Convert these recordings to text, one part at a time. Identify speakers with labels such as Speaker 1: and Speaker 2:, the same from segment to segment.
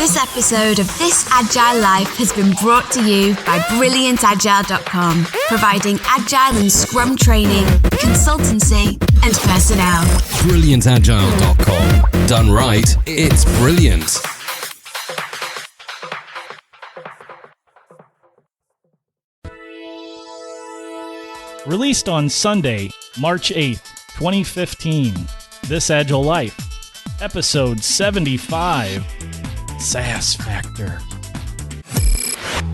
Speaker 1: This episode of This Agile Life has been brought to you by BrilliantAgile.com, providing Agile and Scrum training, consultancy, and personnel.
Speaker 2: BrilliantAgile.com. Done right, it's brilliant.
Speaker 3: Released on Sunday, March 8th, 2015, This Agile Life, Episode 75, Sass Factor.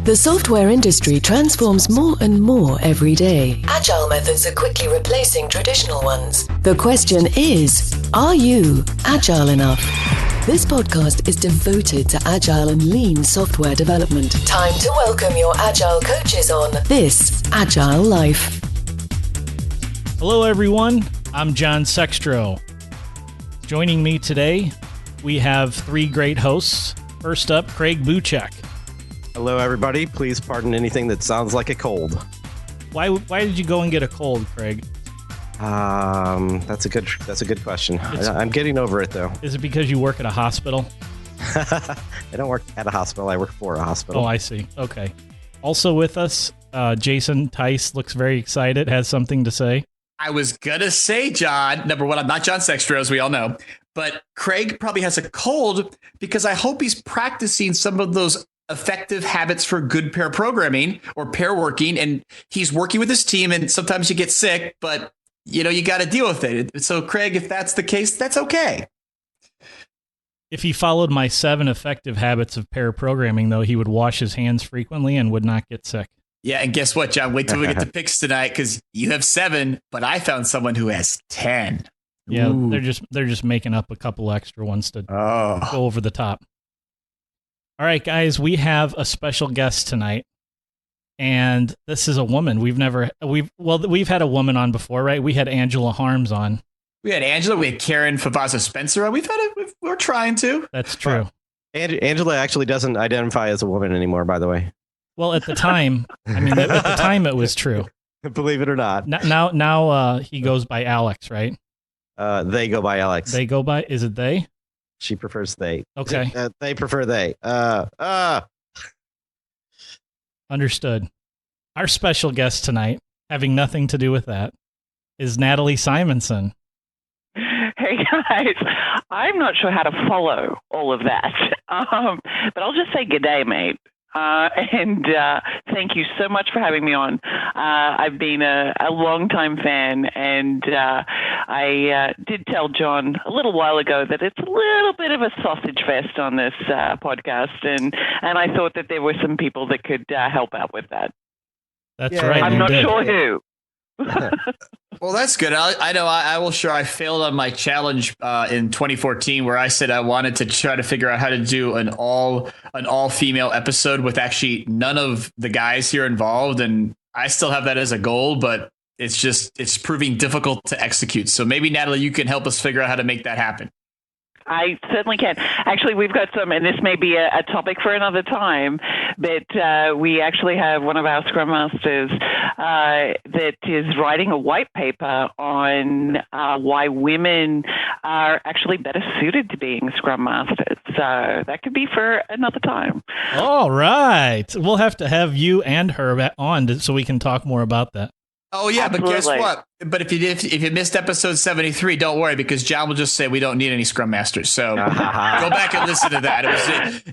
Speaker 4: The software industry transforms more and more every day. Agile methods are quickly replacing traditional ones. The question is, are you agile enough? This podcast is devoted to agile and lean software development. Time to welcome your agile coaches on This Agile Life.
Speaker 3: Hello, everyone. I'm John Sextro. Joining me today, we have three great hosts. First up, Craig Buchek.
Speaker 5: Hello, everybody. Please pardon anything that sounds like a cold.
Speaker 3: Why did you go and get a cold, Craig?
Speaker 5: That's a good question. I'm getting over it, though.
Speaker 3: Is it because you work at a hospital?
Speaker 5: I don't work at a hospital. I work for a hospital.
Speaker 3: Oh, I see. Okay. Also with us, Jason Tice looks very excited, has something to say.
Speaker 6: I was going to say, John, number one, I'm not John Sextro, as we all know, but Craig probably has a cold because I hope he's practicing some of those effective habits for good pair programming or pair working. And he's working with his team, and sometimes you get sick, but you got to deal with it. So Craig, if that's the case, that's okay.
Speaker 3: If he followed my 7 effective habits of pair programming, though, he would wash his hands frequently and would not get sick.
Speaker 6: Yeah, and guess what, John? Wait till we get to picks tonight, because you have 7, but I found someone who has 10.
Speaker 3: Yeah,
Speaker 6: Ooh.
Speaker 3: they're just making up a couple extra ones to
Speaker 6: go
Speaker 3: over the top. All right, guys, we have a special guest tonight, and this is a woman. We've had a woman on before, right? We had Angela Harms on.
Speaker 6: We had Angela. We had Karen Favazza Spencer on. We're trying to.
Speaker 3: That's true.
Speaker 5: Angela actually doesn't identify as a woman anymore, by the way.
Speaker 3: Well, at the time, at the time it was true.
Speaker 5: Believe it or not.
Speaker 3: Now he goes by Alex, right?
Speaker 5: They go by Alex.
Speaker 3: They go by, is it they?
Speaker 5: She prefers they.
Speaker 3: Okay.
Speaker 5: They prefer they.
Speaker 3: Understood. Our special guest tonight, having nothing to do with that, is Natalie Simonson.
Speaker 7: Hey guys, I'm not sure how to follow all of that, but I'll just say good day, mate. And thank you so much for having me on. I've been a long-time fan, and I did tell John a little while ago that it's a little bit of a sausage fest on this podcast, and I thought that there were some people that could help out with that.
Speaker 3: That's right.
Speaker 7: I'm not sure who.
Speaker 6: Well, that's good. I will share. I failed on my challenge in 2014, where I said I wanted to try to figure out how to do an all female episode with actually none of the guys here involved, and I still have that as a goal, but it's proving difficult to execute. So maybe Natalie, you can help us figure out how to make that happen.
Speaker 7: I certainly can. Actually, we've got some, and this may be a topic for another time, but we actually have one of our Scrum Masters that is writing a white paper on why women are actually better suited to being Scrum Masters. So that could be for another time.
Speaker 3: All right. We'll have to have you and her on so we can talk more about that.
Speaker 6: Oh, yeah,
Speaker 7: Absolutely.
Speaker 6: But guess what? But if you missed episode 73, don't worry, because John will just say we don't need any Scrum Masters. So go back and listen to that.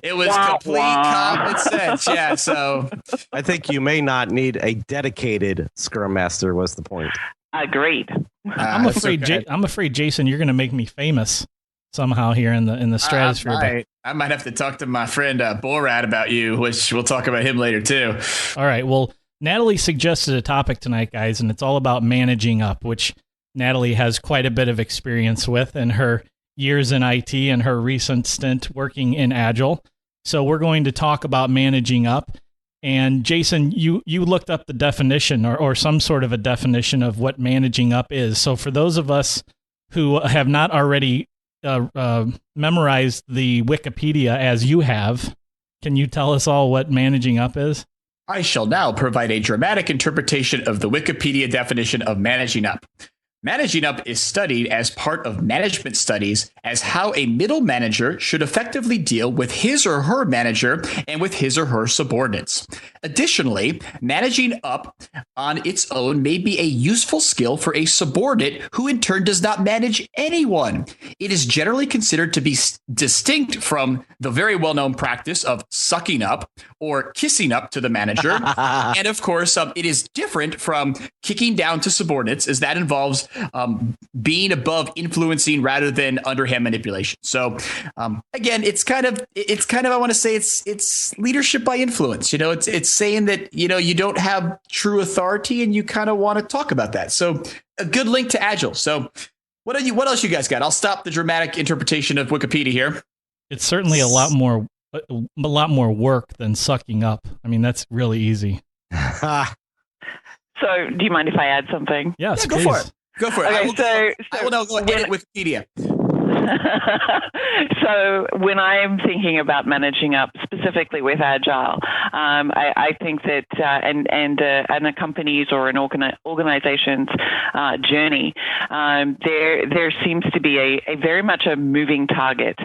Speaker 6: It was complete common sense. Yeah, so
Speaker 5: I think you may not need a dedicated Scrum Master was the point.
Speaker 7: Agreed.
Speaker 3: I'm afraid, Jason, you're going to make me famous somehow here in the stratosphere.
Speaker 6: I might have to talk to my friend Borat about you, which we'll talk about him later, too.
Speaker 3: All right, well, Natalie suggested a topic tonight, guys, and it's all about managing up, which Natalie has quite a bit of experience with in her years in IT and her recent stint working in Agile. So we're going to talk about managing up. And Jason, you looked up the definition or some sort of a definition of what managing up is. So for those of us who have not already memorized the Wikipedia as you have, can you tell us all what managing up is?
Speaker 6: I shall now provide a dramatic interpretation of the Wikipedia definition of managing up. Managing up is studied as part of management studies as how a middle manager should effectively deal with his or her manager and with his or her subordinates. Additionally, managing up on its own may be a useful skill for a subordinate who in turn does not manage anyone. It is generally considered to be distinct from the very well-known practice of sucking up or kissing up to the manager. And of course, it is different from kicking down to subordinates, as that involves being above influencing rather than underhand manipulation. So again, it's kind of I want to say it's leadership by influence. It's saying that you don't have true authority, and you kind of want to talk about that. So a good link to Agile. So what else you guys got? I'll stop the dramatic interpretation of Wikipedia here.
Speaker 3: It's certainly a lot more work than sucking up. I mean, that's really easy.
Speaker 7: So, do you mind if I add something?
Speaker 3: Yes,
Speaker 6: go for it. Go for it.
Speaker 7: Okay,
Speaker 6: I will now go edit Wikipedia.
Speaker 7: So when I'm thinking about managing up specifically with Agile, I think that and a company's or an organization's journey, there seems to be a very much a moving target.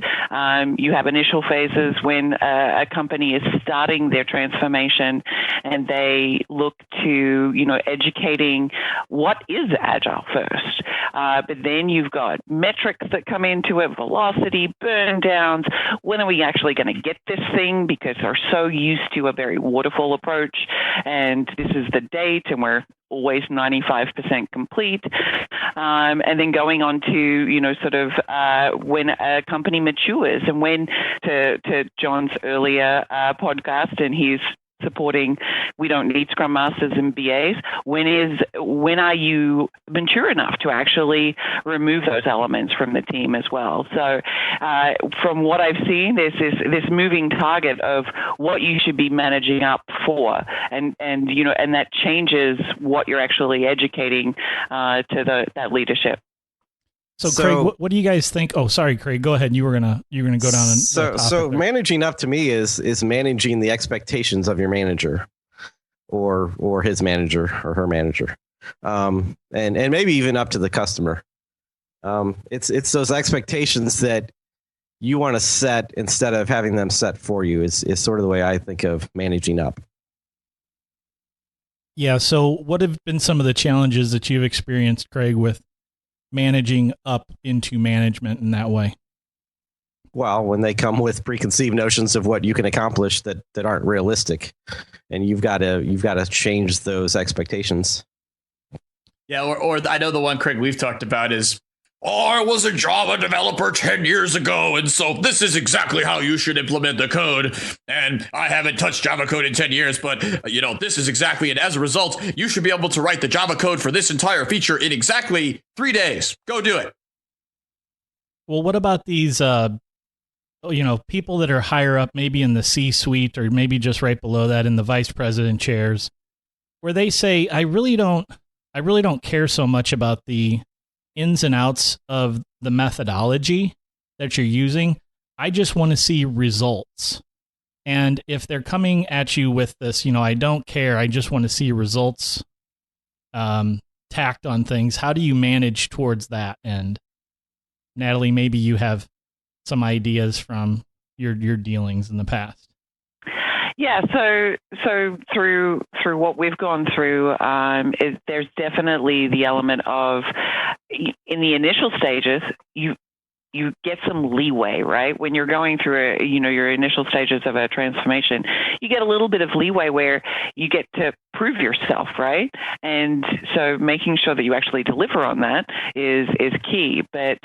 Speaker 7: You have initial phases when a company is starting their transformation, and they look to educating what is Agile first, but then you've got metrics that come into it, velocity, burn downs. When are we actually going to get this thing? Because they're so used to a very waterfall approach, and this is the date, and we're always 95% complete. And then going on to, sort of when a company matures, and when to John's earlier podcast, and he's supporting, we don't need Scrum Masters and BAs. When are you mature enough to actually remove those elements from the team as well? So from what I've seen, there's this moving target of what you should be managing up for, and that changes what you're actually educating to that leadership.
Speaker 3: So Craig, what do you guys think? Oh, sorry, Craig, go ahead. You were gonna go down.
Speaker 5: So managing up to me is managing the expectations of your manager, or his manager or her manager, and maybe even up to the customer. It's those expectations that you want to set instead of having them set for you. Is sort of the way I think of managing up.
Speaker 3: Yeah. So what have been some of the challenges that you've experienced, Craig, with managing up into management in that way?
Speaker 5: Well, when they come with preconceived notions of what you can accomplish that aren't realistic, and you've got to change those expectations.
Speaker 6: Yeah, or I know the one, Craig, we've talked about is, I was a Java developer 10 years ago, and so this is exactly how you should implement the code. And I haven't touched Java code in 10 years, but this is exactly, and as a result, you should be able to write the Java code for this entire feature in exactly 3 days. Go do it.
Speaker 3: Well, what about these, people that are higher up, maybe in the C-suite, or maybe just right below that in the vice president chairs, where they say, I really don't care so much about the ins and outs of the methodology that you're using. I just want to see results. And if they're coming at you with this, I don't care, I just want to see results tacked on things, how do you manage towards that end? Natalie, maybe you have some ideas from your dealings in the past.
Speaker 7: Yeah, so through what we've gone through, there's definitely the element of, in the initial stages, you get some leeway, right? When you're going through your initial stages of a transformation, you get a little bit of leeway where you get to prove yourself, right? And so making sure that you actually deliver on that is key. But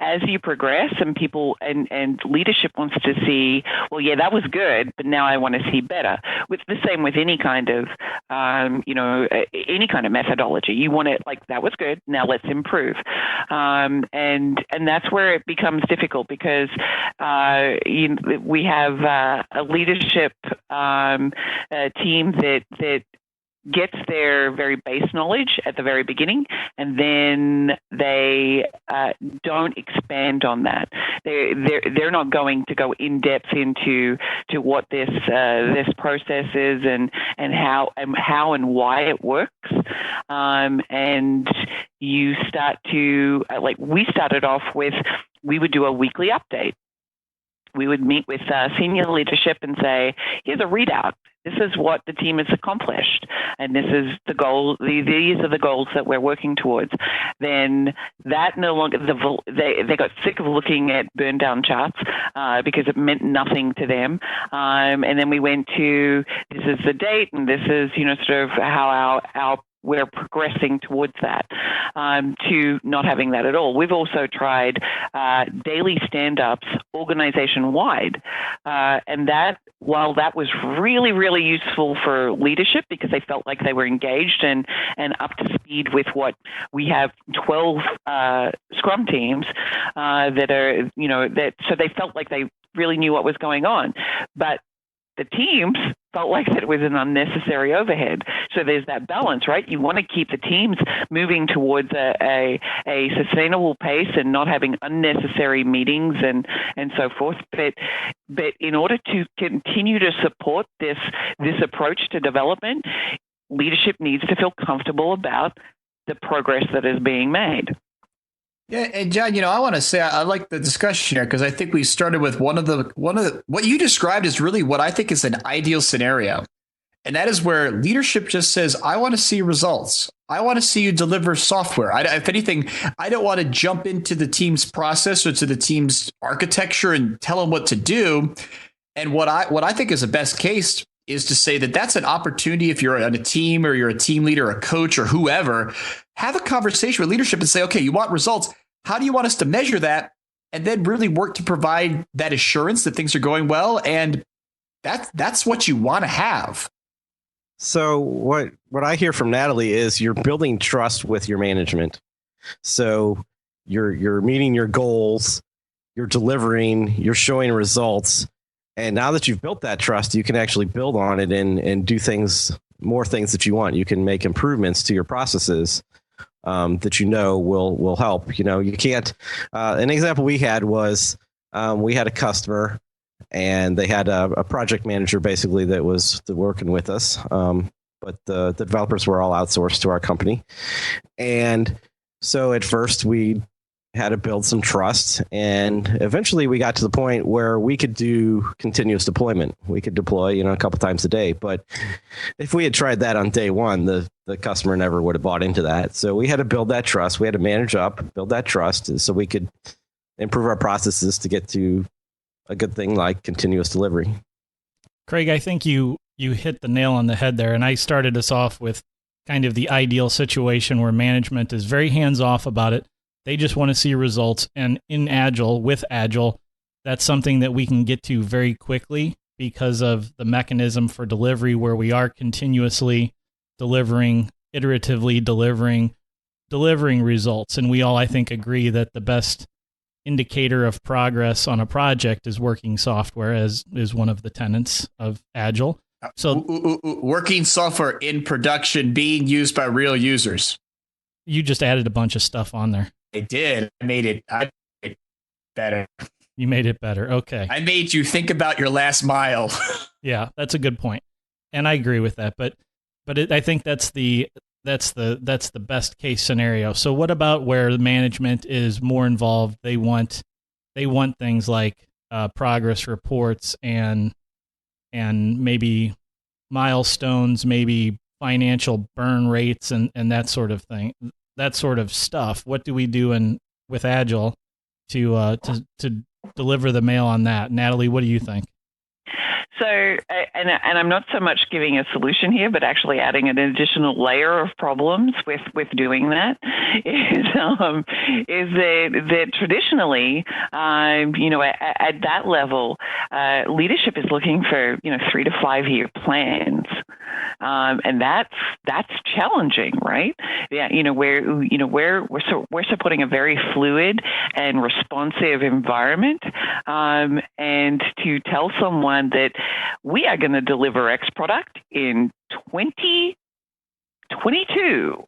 Speaker 7: as you progress, and people and leadership wants to see, well, yeah, that was good, but now I want to see better. With the same with any kind of any kind of methodology, you want it like, that was good, now let's improve. And that's where it becomes difficult, because we have a leadership team that gets their very base knowledge at the very beginning, and then they don't expand on that. They're not going to go in depth into what this process is and how and why it works. And you start to like we started off with, we would do a weekly update. We would meet with senior leadership and say, here's a readout. This is what the team has accomplished, and this is the goal. These are the goals that we're working towards. Then that no longer, they got sick of looking at burn down charts because it meant nothing to them. And then we went to, this is the date, and this is sort of how our we're progressing towards that, to not having that at all. We've also tried daily stand-ups organization-wide, and that, while that was really, really useful for leadership because they felt like they were engaged and up to speed with what we have 12 Scrum teams that are, so they felt like they really knew what was going on. But the teams felt like that it was an unnecessary overhead. So there's that balance, right? You want to keep the teams moving towards a sustainable pace and not having unnecessary meetings and so forth. But in order to continue to support this approach to development, leadership needs to feel comfortable about the progress that is being made.
Speaker 6: Yeah, and John, I want to say I like the discussion here because I think we started with one of the what you described is really what I think is an ideal scenario, and that is where leadership just says, "I want to see results. I want to see you deliver software. If anything, I don't want to jump into the team's process or to the team's architecture and tell them what to do." And what I think is the best case is to say that that's an opportunity if you're on a team or you're a team leader, a coach, or whoever. Have a conversation with leadership and say, okay, you want results. How do you want us to measure that? And then really work to provide that assurance that things are going well. And that's what you want to have.
Speaker 5: So what I hear from Natalie is you're building trust with your management. So you're meeting your goals, you're delivering, you're showing results. And now that you've built that trust, you can actually build on it and do more things that you want. You can make improvements to your processes that will help. You can't. An example we had was we had a customer, and they had a project manager basically that was working with us, but the developers were all outsourced to our company, and so at first we had to build some trust, and eventually we got to the point where we could do continuous deployment. We could deploy, a couple times a day. But if we had tried that on day one, the customer never would have bought into that. So we had to build that trust. We had to manage up, build that trust so we could improve our processes to get to a good thing like continuous delivery.
Speaker 3: Craig, I think you hit the nail on the head there. And I started us off with kind of the ideal situation where management is very hands-off about it. They just want to see results. And with Agile, that's something that we can get to very quickly because of the mechanism for delivery where we are continuously delivering, iteratively delivering results. And we all, I think, agree that the best indicator of progress on a project is working software, as is one of the tenets of Agile. So
Speaker 6: working software in production being used by real users.
Speaker 3: You just added a bunch of stuff on there.
Speaker 6: I did. I made it better.
Speaker 3: You made it better. Okay.
Speaker 6: I made you think about your last mile.
Speaker 3: Yeah, that's a good point. And I agree with that. But I think that's the best case scenario. So what about where the management is more involved? They want things like progress reports and maybe milestones, maybe financial burn rates and that sort of thing. That sort of stuff. What do we do with Agile to deliver the mail on that? Natalie, what do you think?
Speaker 7: So, and I'm not so much giving a solution here, but actually adding an additional layer of problems with doing that is that traditionally, at that level, leadership is looking for 3 to 5 year plans. And that's challenging, right? Yeah, we're supporting a very fluid and responsive environment, and to tell someone that we are going to deliver X product in 20 22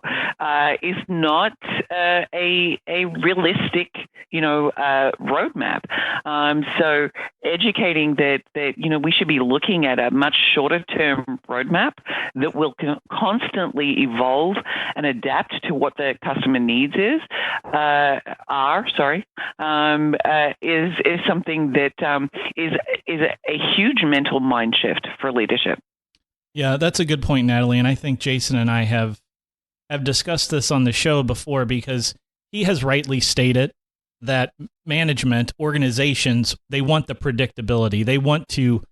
Speaker 7: is not a realistic, roadmap. So educating that we should be looking at a much shorter term roadmap that will constantly evolve and adapt to what the customer needs is something that is a huge mental mind shift for leadership.
Speaker 3: Yeah, that's a good point, Natalie. And I think Jason and I have discussed this on the show before, because he has rightly stated that management organizations, they want the predictability. They want to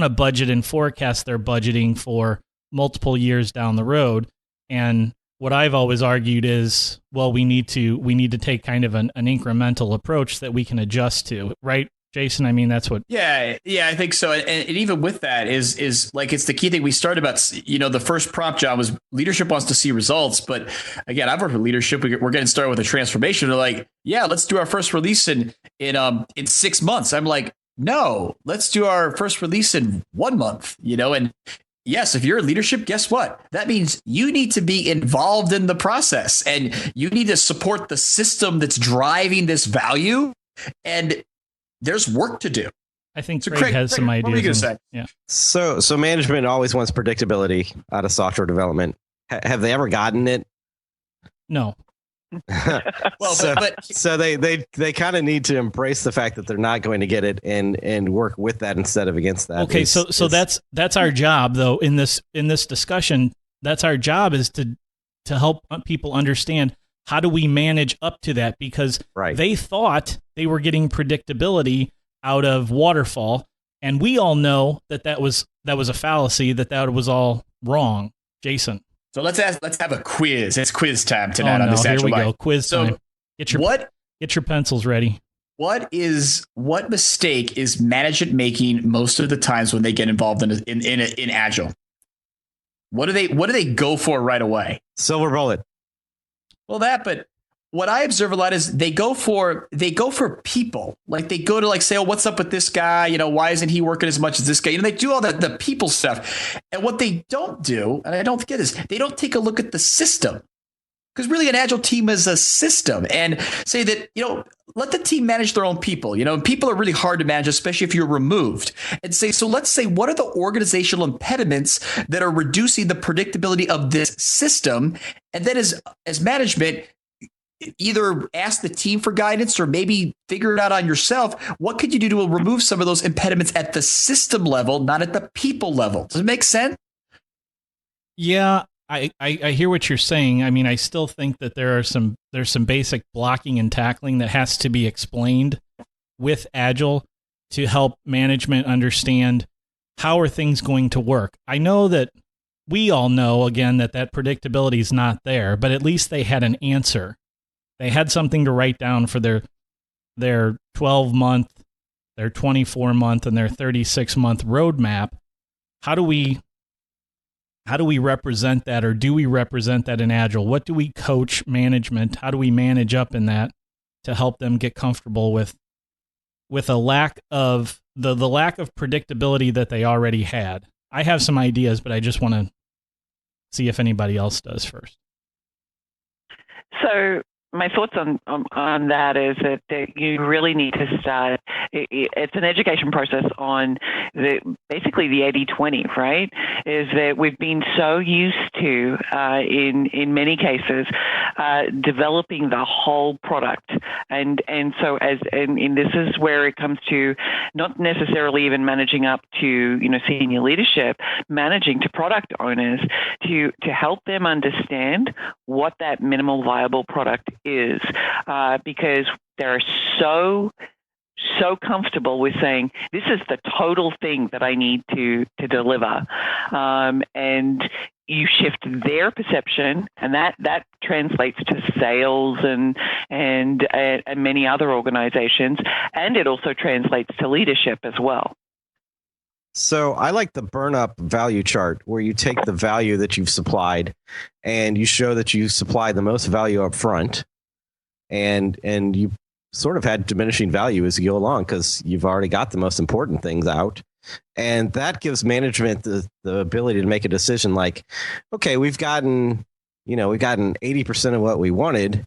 Speaker 3: budget and forecast their budgeting for multiple years down the road. And what I've always argued is, well, we need to take kind of an incremental approach that we can adjust to, right? Jason, I mean, that's what.
Speaker 6: Yeah, I think so. And even with that is like, it's the key thing we started about, the first prompt job was leadership wants to see results. But again, I've worked with leadership. We're getting started with a transformation. They're like, yeah, let's do our first release in 6 months. I'm like, no, let's do our first release in 1 month, and yes, if you're in leadership, guess what? That means you need to be involved in the process and you need to support the system that's driving this value. And there's work to do.
Speaker 3: I think so Craig has some ideas.
Speaker 6: What are you going to say?
Speaker 3: Yeah.
Speaker 5: So management always wants predictability out of software development. Have they ever gotten it?
Speaker 3: No.
Speaker 6: Well,
Speaker 5: so they kind of need to embrace the fact that they're not going to get it and work with that instead of against that.
Speaker 3: Okay, so that's our job though in this discussion. That's our job, is to help people understand, how do we manage up to that? Because they thought they were getting predictability out of waterfall, and we all know that was a fallacy. That was all wrong. Jason.
Speaker 6: So let's have a quiz. It's quiz time tonight on this
Speaker 3: Here we
Speaker 6: Agile
Speaker 3: go.
Speaker 6: Life.
Speaker 3: Quiz time. Get your pencils ready.
Speaker 6: What mistake is management making most of the times when they get involved in Agile? What do they go for right away?
Speaker 5: Silver bullet.
Speaker 6: Well, but what I observe a lot is they go for people. Like they go to say, oh, what's up with this guy? Why isn't he working as much as this guy? They do all the people stuff. And what they don't do, and I don't get this, they don't take a look at the system. Because really an Agile team is a system, and say that, let the team manage their own people. People are really hard to manage, especially if you're removed. And so let's say, what are the organizational impediments that are reducing the predictability of this system? And then as management, either ask the team for guidance or maybe figure it out on yourself. What could you do to remove some of those impediments at the system level, not at the people level? Does it make sense?
Speaker 3: Yeah. I hear what you're saying. I mean, I still think that there's some basic blocking and tackling that has to be explained with Agile to help management understand how are things going to work. I know that we all know, again, that predictability is not there, but at least they had an answer. They had something to write down for their 12-month, their 24-month, and their 36-month roadmap. How do we represent that, or do we represent that in Agile? What do we coach management? How do we manage up in that to help them get comfortable with a lack of the lack of predictability that they already had? I have some ideas, but I just want to see if anybody else does first.
Speaker 7: So my thoughts on that is that you really need to start. It's an education process on basically the 80-20, right? Is that we've been so used to, in many cases, developing the whole product, and so and this is where it comes to not necessarily even managing up to senior leadership, managing to product owners to help them understand what that minimal viable product is, because they're so comfortable with saying, this is the total thing that I need to deliver. And you shift their perception, and that translates to sales and many other organizations. And it also translates to leadership as well.
Speaker 5: So I like the burn up value chart, where you take the value that you've supplied and you show that you supply the most value up front, and you sort of had diminishing value as you go along because you've already got the most important things out. And that gives management the ability to make a decision like, okay, we've gotten we've gotten 80% of what we wanted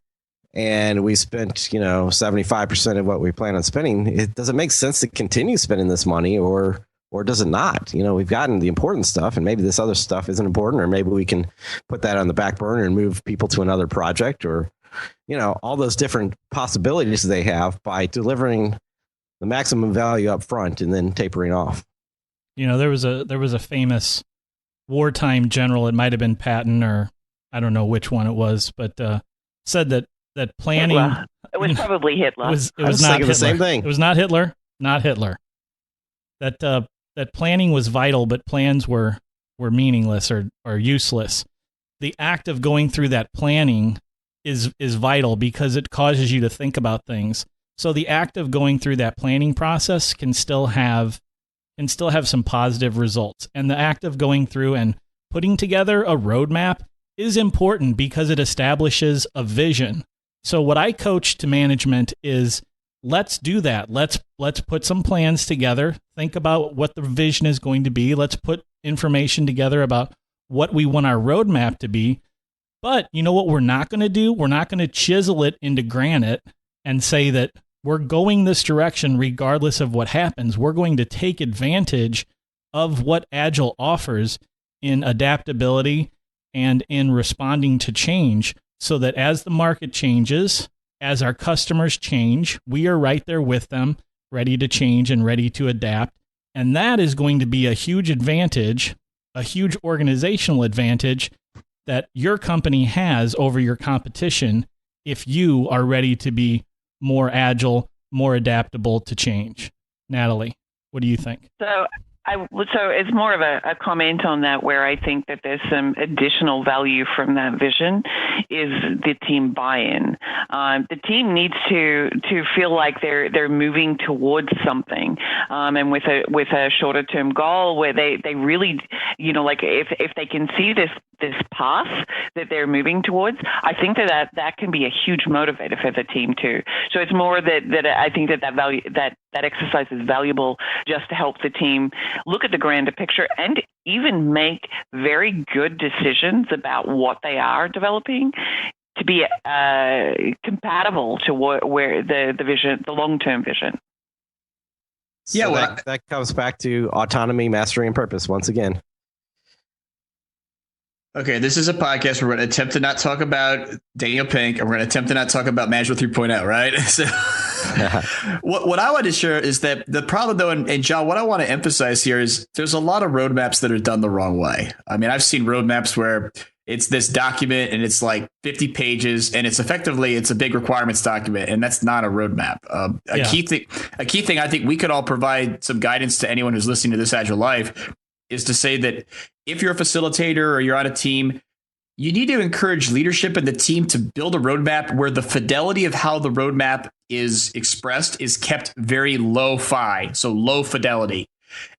Speaker 5: and we spent, 75% of what we plan on spending. Does it make sense to continue spending this money or does it not? We've gotten the important stuff and maybe this other stuff isn't important, or maybe we can put that on the back burner and move people to another project, or, all those different possibilities they have by delivering the maximum value up front and then tapering off.
Speaker 3: There was a famous wartime general, it might have been Patton, or I don't know which one it was, but said that planning.
Speaker 7: Hitler. It was probably Hitler.
Speaker 3: It was not Hitler.
Speaker 5: The same thing.
Speaker 3: It was not Hitler. Not Hitler. That planning was vital, but plans were meaningless or useless. The act of going through that planning is vital because it causes you to think about things. So the act of going through that planning process can still have some positive results. And the act of going through and putting together a roadmap is important because it establishes a vision. So what I coach to management is, let's do that. Let's put some plans together. Think about what the vision is going to be. Let's put information together about what we want our roadmap to be. But you know what we're not going to do? We're not going to chisel it into granite and say that we're going this direction regardless of what happens. We're going to take advantage of what Agile offers in adaptability and in responding to change, so that as the market changes, as our customers change, we are right there with them, ready to change and ready to adapt. And that is going to be a huge advantage, a huge organizational advantage that your company has over your competition if you are ready to be more agile, more adaptable to change. Natalie, what do you think?
Speaker 7: So it's more of a comment on that, where I think that there's some additional value from that vision is the team buy-in. The team needs to feel like they're moving towards something, and with a shorter term goal where they really, like if they can see this path that they're moving towards, I think that can be a huge motivator for the team too. So it's more that I think that value that exercise is valuable just to help the team look at the grander picture and even make very good decisions about what they are developing to be compatible to where the vision, the long-term vision.
Speaker 5: So that comes back to autonomy, mastery, and purpose once again.
Speaker 6: Okay, this is a podcast where we're going to attempt to not talk about Daniel Pink, and we're going to attempt to not talk about Management 3.0, right? So what I want to share is that the problem, though, and John, what I want to emphasize here is there's a lot of roadmaps that are done the wrong way. I mean, I've seen roadmaps where it's this document and it's like 50 pages and it's a big requirements document, and that's not a roadmap. A key thing I think we could all provide some guidance to anyone who's listening to This Agile Life is to say that if you're a facilitator or you're on a team, you need to encourage leadership in the team to build a roadmap where the fidelity of how the roadmap is expressed is kept very low-fi, so low fidelity.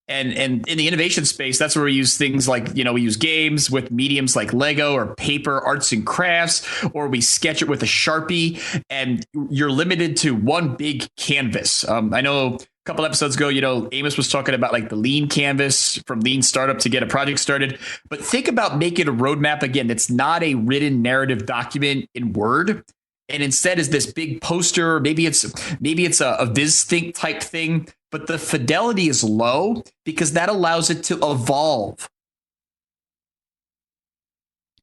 Speaker 6: And in the innovation space, that's where we use things like, we use games with mediums like Lego or paper, arts and crafts, or we sketch it with a Sharpie, and you're limited to one big canvas. I know a couple episodes ago, Amos was talking about like the lean canvas from lean startup to get a project started. But think about making a roadmap again that's not a written narrative document in Word, and instead is this big poster. Maybe it's a VizThink type thing, but the fidelity is low because that allows it to evolve.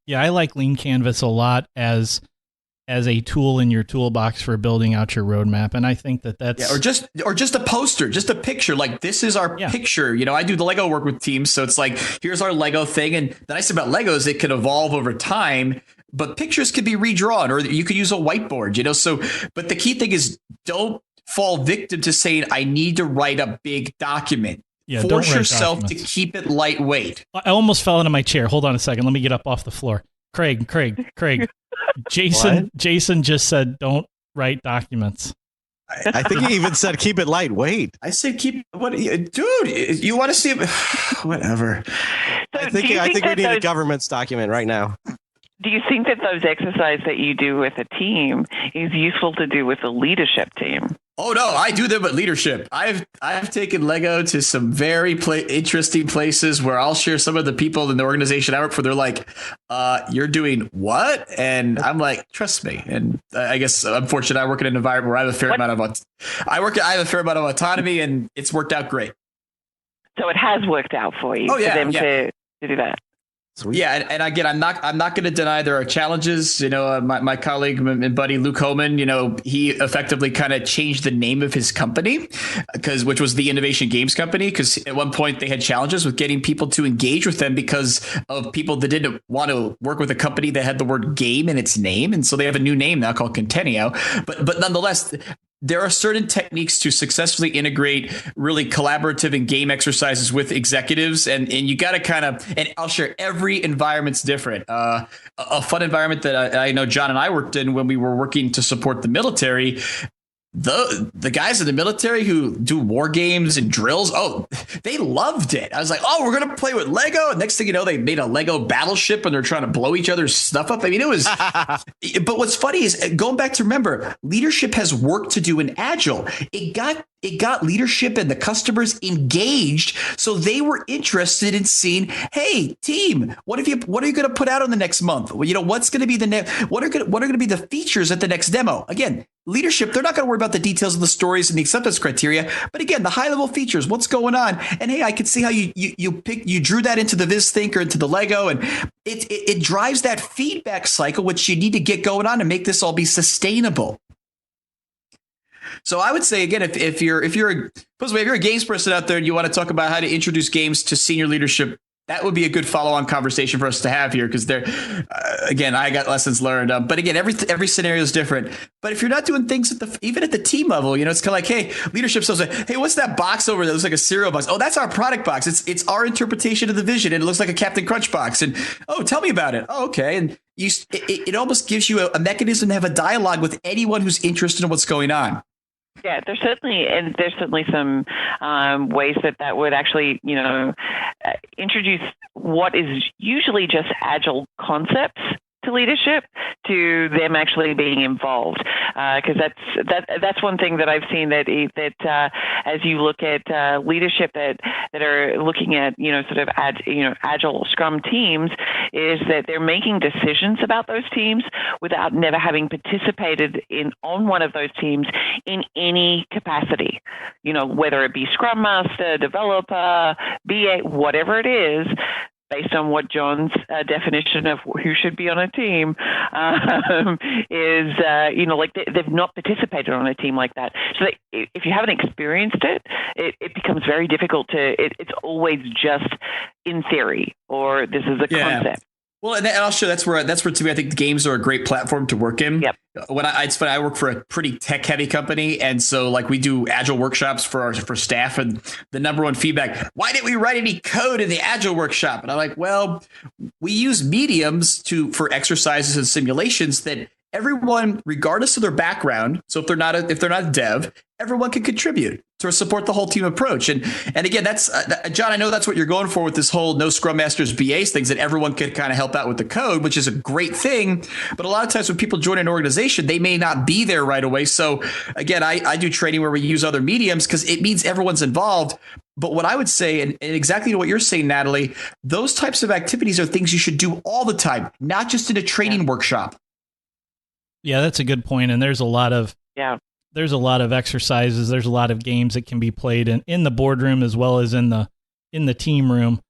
Speaker 3: Yeah, I like Lean Canvas a lot as a tool in your toolbox for building out your roadmap, and I think that's
Speaker 6: or just a poster, just a picture. Like, this is our picture. I do the Lego work with teams, so it's like, here's our Lego thing. And the nice thing about Lego is it can evolve over time, but pictures could be redrawn, or you could use a whiteboard. So, but the key thing is, don't fall victim to saying, I need to write a big document.
Speaker 3: Yeah,
Speaker 6: force yourself to keep it lightweight.
Speaker 3: I almost fell into my chair. Hold on a second. Let me get up off the floor. Craig. Jason just said, don't write documents.
Speaker 5: I think he even said, keep it lightweight.
Speaker 6: I said, dude, you want to see it? Whatever.
Speaker 5: I think we need a government's document right now.
Speaker 7: Do you think that those exercises that you do with a team is useful to do with a leadership team?
Speaker 6: Oh no, I do them with leadership. I've taken Lego to some very interesting places where I'll share some of the people in the organization I work for. They're like, "You're doing what?" And I'm like, "Trust me." And I guess unfortunately, I work in an environment where I have a fair amount of I have a fair amount of autonomy, and it's worked out great.
Speaker 7: So it has worked out for you
Speaker 6: for them
Speaker 7: to do that.
Speaker 5: Sweet.
Speaker 6: Yeah, and again, I'm not going to deny there are challenges. My colleague and buddy Luke Holman, he effectively kind of changed the name of his company which was the Innovation Games Company, because at one point they had challenges with getting people to engage with them because of people that didn't want to work with a company that had the word game in its name, and so they have a new name now called Contenio. But nonetheless, there are certain techniques to successfully integrate really collaborative and game exercises with executives. And you got to and I'll share, every environment's different. A fun environment that I know John and I worked in when we were working to support the military, the guys in the military who do war games and drills, they loved it. I was like, we're going to play with Lego. And next thing you know, they made a Lego battleship and they're trying to blow each other's stuff up. I mean, it was, but what's funny is, going back to remember, leadership has work to do in Agile. It got leadership and the customers engaged. So they were interested in seeing, hey, team, what are you going to put out in the next month? Well, what's going to be what are going to be the features at the next demo? Again, leadership, they're not going to worry about the details of the stories and the acceptance criteria. But again, the high level features, what's going on? And hey, I can see how you drew that into the VizThink or into the Lego, and it drives that feedback cycle, which you need to get going on to make this all be sustainable. So I would say, again, if you're a games person out there and you want to talk about how to introduce games to senior leadership, that would be a good follow-on conversation for us to have here, because again, I got lessons learned. But again, every scenario is different. But if you're not doing things even at the team level, it's kind of like, hey, leadership says, hey, what's that box over there? It looks like a cereal box. Oh, that's our product box. It's our interpretation of the vision, and it looks like a Captain Crunch box. And tell me about it. Oh, okay. And it almost gives you a mechanism to have a dialogue with anyone who's interested in what's going on.
Speaker 7: Yeah, there's certainly some ways that would actually, introduce what is usually just Agile concepts to leadership, to them actually being involved, because that's one thing that I've seen that as you look at leadership that are looking at Agile Scrum teams, is that they're making decisions about those teams without never having participated on one of those teams in any capacity, whether it be Scrum Master, developer, BA, whatever it is. Based on what John's definition of who should be on a team is, they've not participated on a team like that. So if you haven't experienced it becomes very difficult it's always just in theory, or this is a concept.
Speaker 6: Well, and I'll show that's where to me, I think the games are a great platform to work in.
Speaker 7: Yep.
Speaker 6: It's funny, I work for a pretty tech heavy company, and so we do Agile workshops for staff, and the number one feedback, why didn't we write any code in the Agile workshop? And I'm like, well, we use mediums for exercises and simulations that everyone, regardless of their background, so if they're not a dev, everyone can contribute to support the whole team approach. And again, that's John, I know that's what you're going for with this whole no Scrum Masters BAs things, that everyone could kind of help out with the code, which is a great thing. But a lot of times when people join an organization, they may not be there right away. So again, I do training where we use other mediums because it means everyone's involved. But what I would say, and exactly what you're saying, Natalie, those types of activities are things you should do all the time, not just in a training workshop.
Speaker 3: Yeah, that's a good point. And there's a lot of exercises. There's a lot of games that can be played in the boardroom as well as in the team room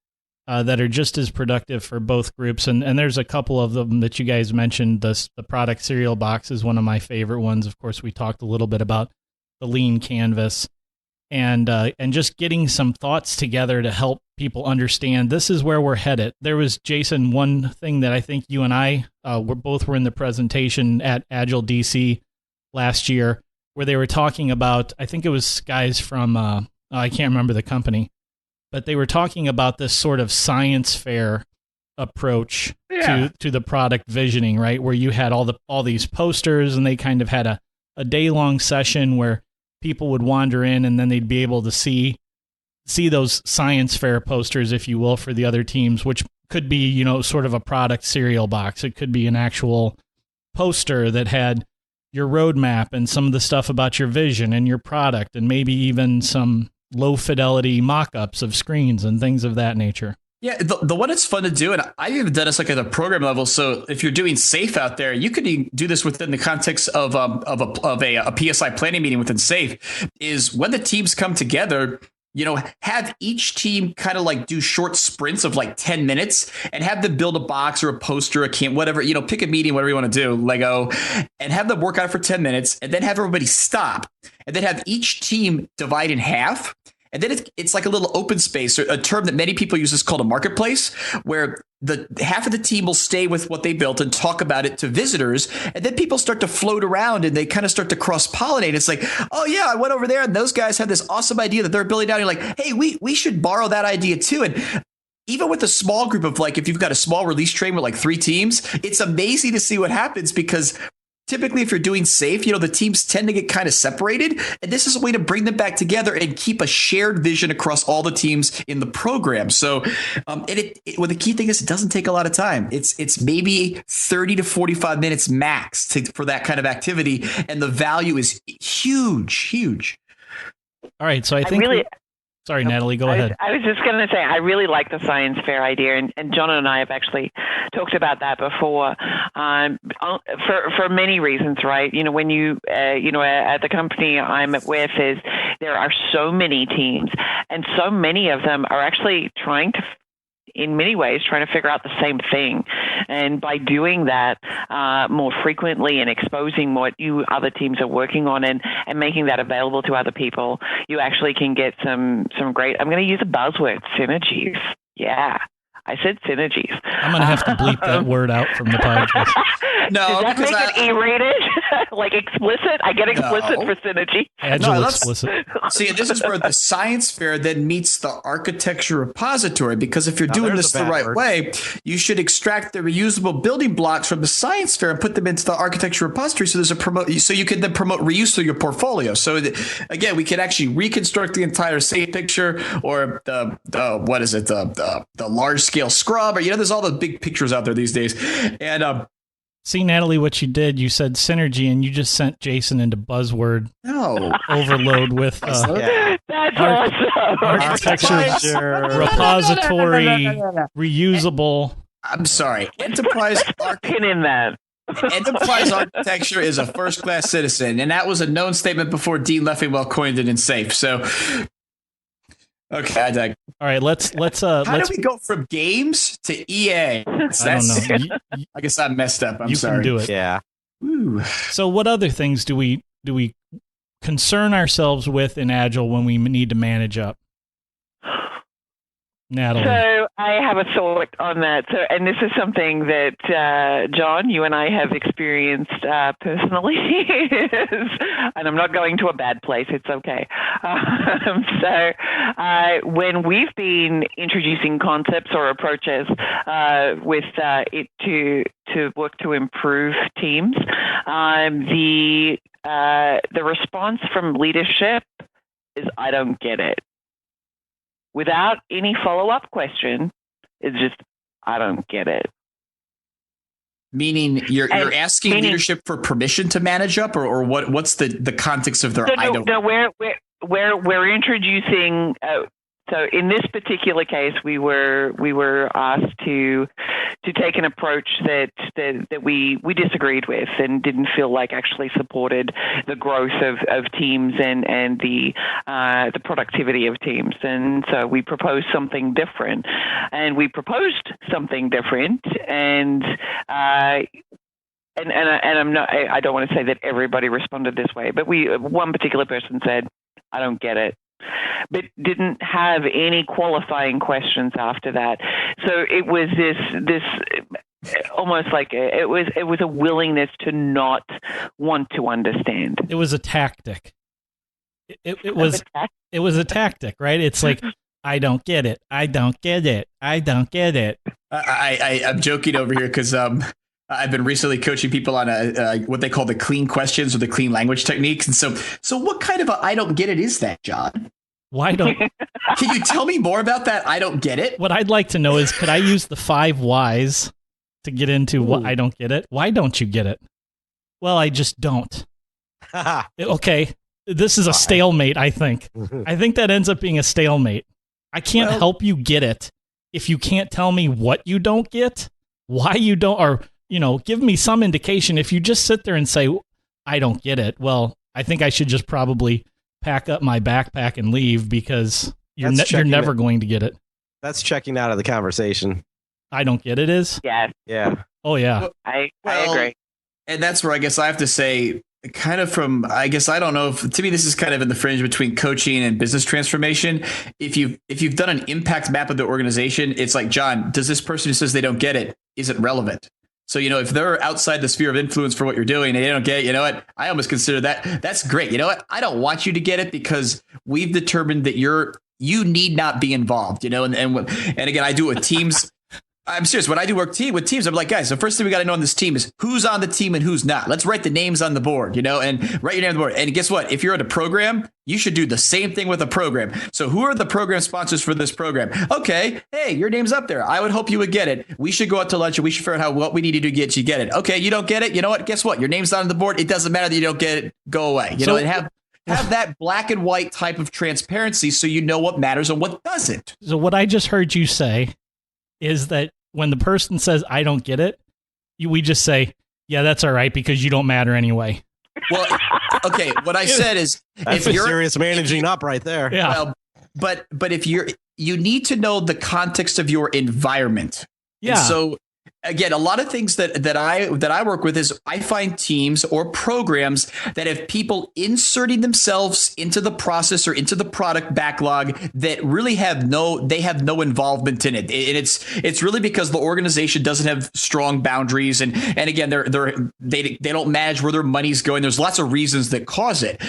Speaker 3: that are just as productive for both groups. And there's a couple of them that you guys mentioned. The product cereal box is one of my favorite ones. Of course, we talked a little bit about the lean canvas and just getting some thoughts together to help people understand this is where we're headed. There was, Jason, one thing that I think you and I were in the presentation at Agile DC last year, where they were talking about, I think it was guys from, I can't remember the company, but they were talking about this sort of science fair approach to the product visioning, right? Where you had all these posters, and they kind of had a day-long session where people would wander in, and then they'd be able to see those science fair posters, if you will, for the other teams, which could be, you know, sort of a product cereal box. It could be an actual poster that had your roadmap and some of the stuff about your vision and your product, and maybe even some low fidelity mock-ups of screens and things of that nature.
Speaker 6: Yeah, the one that's fun to do, and I've even done this like at a program level. So if you're doing SAFE out there, you could do this within the context of a PSI planning meeting within SAFE. Is when the teams come together, you know, have each team kind of like do short sprints of like 10 minutes and have them build a box or a poster, a camp, whatever, you know, pick a meeting, whatever you want to do, Lego, and have them work on it for 10 minutes and then have everybody stop and then have each team divide in half. And then it's like a little open space, or a term that many people use is called a marketplace, where the half of the team will stay with what they built and talk about it to visitors. And then people start to float around and they kind of start to cross-pollinate. It's like, oh, yeah, I went over there and those guys have this awesome idea that they're building down. You're like, hey, we should borrow that idea, too. And even with a small group of, like, if you've got a small release train with like 3 teams, it's amazing to see what happens, because typically, if you're doing SAFE, you know, the teams tend to get kind of separated. And this is a way to bring them back together and keep a shared vision across all the teams in the program. So well, the key thing is it doesn't take a lot of time. It's maybe 30 to 45 minutes max for that kind of activity. And the value is huge.
Speaker 3: All right. So I think sorry, Natalie, go ahead.
Speaker 7: I was just going to say, I really like the science fair idea, and John and I have actually talked about that before, for many reasons, right? You know, when you at the company I'm with, there are so many teams, and so many of them are actually in many ways trying to figure out the same thing. And by doing that more frequently and exposing what other teams are working on and making that available to other people, you actually can get some great, I'm going to use a buzzword, synergies. Yeah. I said synergies.
Speaker 3: I'm going to have to bleep that word out from the podcast.
Speaker 7: No, does that make it E-rated? Like explicit? I get explicit for synergy.
Speaker 3: Agile explicit.
Speaker 6: See, this is where the science fair then meets the architecture repository, because if you're doing this the right way, you should extract the reusable building blocks from the science fair and put them into the architecture repository. So so you can then promote reuse through your portfolio. So again, we can actually reconstruct the entire SAFE picture, or the large scale scrub, or, you know, there's all the big pictures out there these days. And
Speaker 3: see, Natalie, what you did, you said synergy, and you just sent Jason into buzzword overload with
Speaker 7: that's awesome.
Speaker 3: Architecture, repository, reusable.
Speaker 6: I'm sorry, enterprise
Speaker 7: in that.
Speaker 6: Enterprise architecture is a first-class citizen, and that was a known statement before Dean Leffingwell coined it in SAFE. So, okay,
Speaker 3: all right, let's
Speaker 6: How do we go from games to EA?
Speaker 3: I don't know.
Speaker 6: I guess I messed up. I'm sorry.
Speaker 3: You can do it.
Speaker 5: Yeah.
Speaker 6: Ooh.
Speaker 3: So what other things do we concern ourselves with in Agile when we need to manage up? Natalie.
Speaker 7: So I have a thought on that. So, and this is something that John, you and I have experienced personally, and I'm not going to a bad place. It's okay. When we've been introducing concepts or approaches with it to work to improve teams, the response from leadership is, "I don't get it." Without any follow-up question, it's just, I don't get it.
Speaker 6: Meaning you're asking leadership for permission to manage up, or what's the context of their we're
Speaker 7: introducing so in this particular case we were asked to take an approach that we disagreed with and didn't feel like actually supported the growth of teams and the productivity of teams. And so we proposed something different. And I'm not, I don't want to say that everybody responded this way, but one particular person said, "I don't get it," but didn't have any qualifying questions after that. So it was this almost like it was a willingness to not want to understand.
Speaker 3: It was a tactic. It was a tactic, right? It's like, I don't get it. I don't get it. I don't get it.
Speaker 6: I'm joking over here because I've been recently coaching people on what they call the clean questions or the clean language techniques. And so what kind of I don't get it is that, John?
Speaker 3: Why don't?
Speaker 6: Can you tell me more about that? I don't get it.
Speaker 3: What I'd like to know is, could I use the 5 whys to get into what I don't get it? Why don't you get it? Well, I just don't. Okay, this is a stalemate, I think. I think that ends up being a stalemate. I can't help you get it if you can't tell me what you don't get, why you don't, or, give me some indication. If you just sit there and say, I don't get it, well, I think I should just probably pack up my backpack and leave, because you're never going to get it.
Speaker 5: That's checking out of the conversation.
Speaker 3: I don't get it is?
Speaker 7: Yes.
Speaker 5: Yeah.
Speaker 3: Oh, yeah.
Speaker 7: I agree.
Speaker 6: And that's where I guess I have to say, kind of from, I guess, I don't know if, to me, this is kind of in the fringe between coaching and business transformation. If you've done an impact map of the organization, it's like, John, does this person who says they don't get it, is it relevant? So, if they're outside the sphere of influence for what you're doing and they don't get it, you know what? I almost consider that's great. You know what? I don't want you to get it because we've determined that you need not be involved, and again, I do it with teams. I'm serious. When I do work with teams, I'm like, guys, the first thing we got to know on this team is who's on the team and who's not. Let's write the names on the board, and write your name on the board. And guess what? If you're at a program, you should do the same thing with a program. So who are the program sponsors for this program? Okay. Hey, your name's up there. I would hope you would get it. We should go out to lunch and we should figure out what we need to do to get you get it. Okay. You don't get it. You know what? Guess what? Your name's not on the board. It doesn't matter that you don't get it. Go away. And have that black and white type of transparency so you know what matters and what doesn't.
Speaker 3: So what I just heard you say is that when the person says, I don't get it, we just say, yeah, that's all right, because you don't matter anyway.
Speaker 6: Well, okay. What I said is,
Speaker 5: that's a serious managing up right there.
Speaker 3: Yeah.
Speaker 6: Well, but if you need to know the context of your environment.
Speaker 3: Yeah.
Speaker 6: And so again, a lot of things that I work with is I find teams or programs that have people inserting themselves into the process or into the product backlog that really have no involvement in it. And it's really because the organization doesn't have strong boundaries. And again, they don't manage where their money's going. There's lots of reasons that cause it.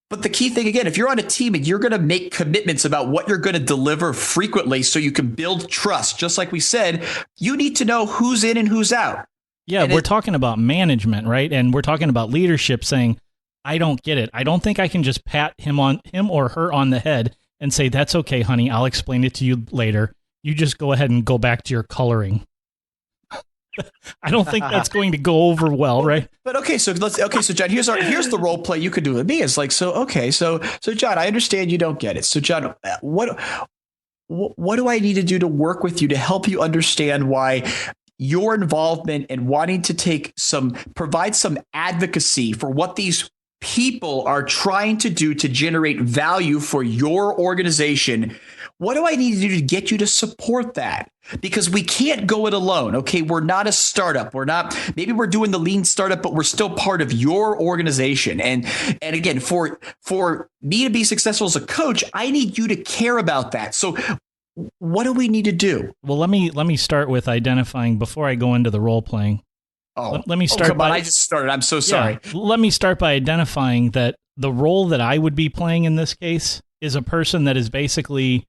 Speaker 6: But the key thing, again, if you're on a team and you're going to make commitments about what you're going to deliver frequently so you can build trust, just like we said, you need to know who's in and who's out.
Speaker 3: Yeah, we're talking about management, right? And we're talking about leadership saying, I don't get it. I don't think I can just pat him or her on the head and say, that's okay, honey, I'll explain it to you later. You just go ahead and go back to your coloring. I don't think that's going to go over well, right?
Speaker 6: But so John, here's the role play you could do with me. It's like, so John, I understand you don't get it. So John, what do I need to do to work with you to help you understand why your involvement and wanting to provide some advocacy for what these people are trying to do to generate value for your organization? What do I need to do to get you to support that? Because we can't go it alone. Okay, we're not a startup. Maybe we're doing the lean startup, but we're still part of your organization. And again, for me to be successful as a coach, I need you to care about that. So what do we need to do?
Speaker 3: Well, let me start with identifying before I go into the role playing.
Speaker 6: Oh,
Speaker 3: let me start.
Speaker 6: Come on, I just started. I'm so sorry.
Speaker 3: Yeah, let me start by identifying that the role that I would be playing in this case is a person that is basically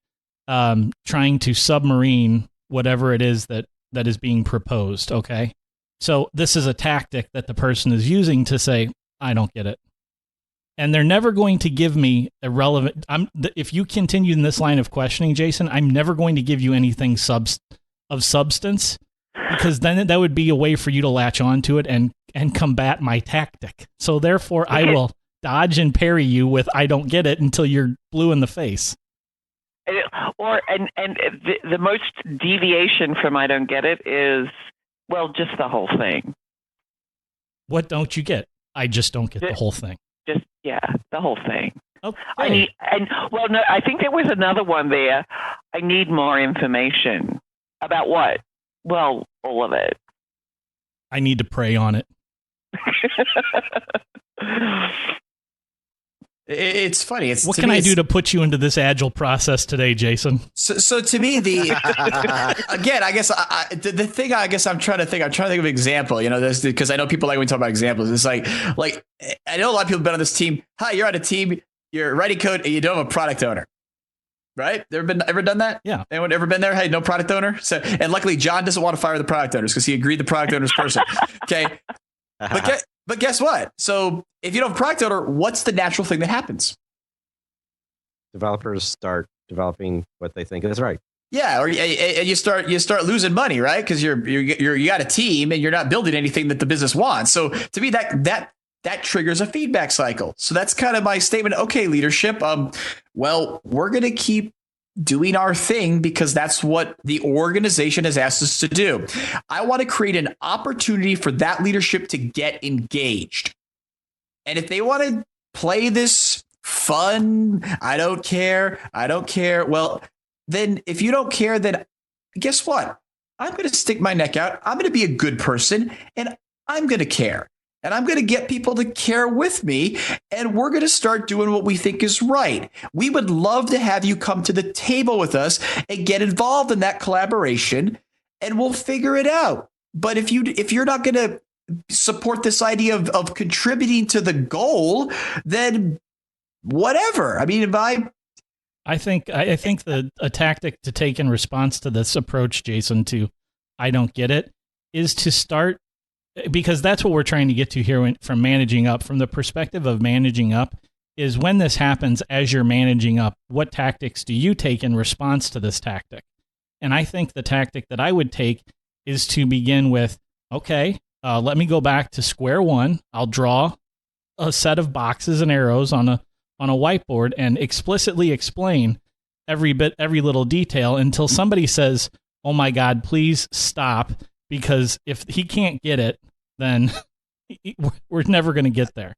Speaker 3: trying to submarine whatever it is that is being proposed. Okay. So this is a tactic that the person is using to say, I don't get it. And they're never going to give me a relevant. If you continue in this line of questioning, Jason, I'm never going to give you anything of substance, because then that would be a way for you to latch onto it and combat my tactic. So therefore, I will dodge and parry you with I don't get it until you're blue in the face.
Speaker 7: The most deviation from I don't get it is, well, just the whole thing.
Speaker 3: What don't you get? I just don't get the whole thing.
Speaker 7: The whole thing.
Speaker 3: Okay.
Speaker 7: I think there was another one there. I need more information. About what? Well, all of it.
Speaker 3: I need to pray on it.
Speaker 6: It's funny.
Speaker 3: What can I do to put you into this agile process today, Jason?
Speaker 6: So to me, again, I guess the thing I'm trying to think of an example, this, because I know people like when we talk about examples. It's like I know a lot of people have been on this team. Hi, you're on a team, you're writing code and you don't have a product owner. Right? Ever done that?
Speaker 3: Yeah.
Speaker 6: Anyone ever been there? Hey, no product owner. So, and luckily John doesn't want to fire the product owners because he agreed the product owner's person. Okay. But guess what? So if you don't have a product owner, what's the natural thing that happens?
Speaker 5: developers start developing what they think is right.
Speaker 6: Yeah, or and you start losing money, right? Because you got a team and you're not building anything that the business wants. So to me, that triggers a feedback cycle. So that's kind of my statement. Okay, leadership. Well, we're going to keep doing our thing because that's what the organization has asked us to do. I want to create an opportunity for that leadership to get engaged. And if they want to play this fun, I don't care. Well, then if you don't care, then guess what? I'm going to stick my neck out. I'm going to be a good person and I'm going to care. And I'm going to get people to care with me. And we're going to start doing what we think is right. We would love to have you come to the table with us and get involved in that collaboration. And we'll figure it out. But if you're not going to support this idea of contributing to the goal, then whatever. I mean,
Speaker 3: I think a tactic to take in response to this approach, Jason, to I don't get it, is to start, because that's what we're trying to get to here from managing up. From the perspective of managing up, is when this happens as you're managing up, what tactics do you take in response to this tactic? And I think the tactic that I would take is to begin with, okay, let me go back to square one. I'll draw a set of boxes and arrows on a whiteboard and explicitly explain every little detail until somebody says, "Oh my God, please stop." Because if he can't get it, then we're never going to get there.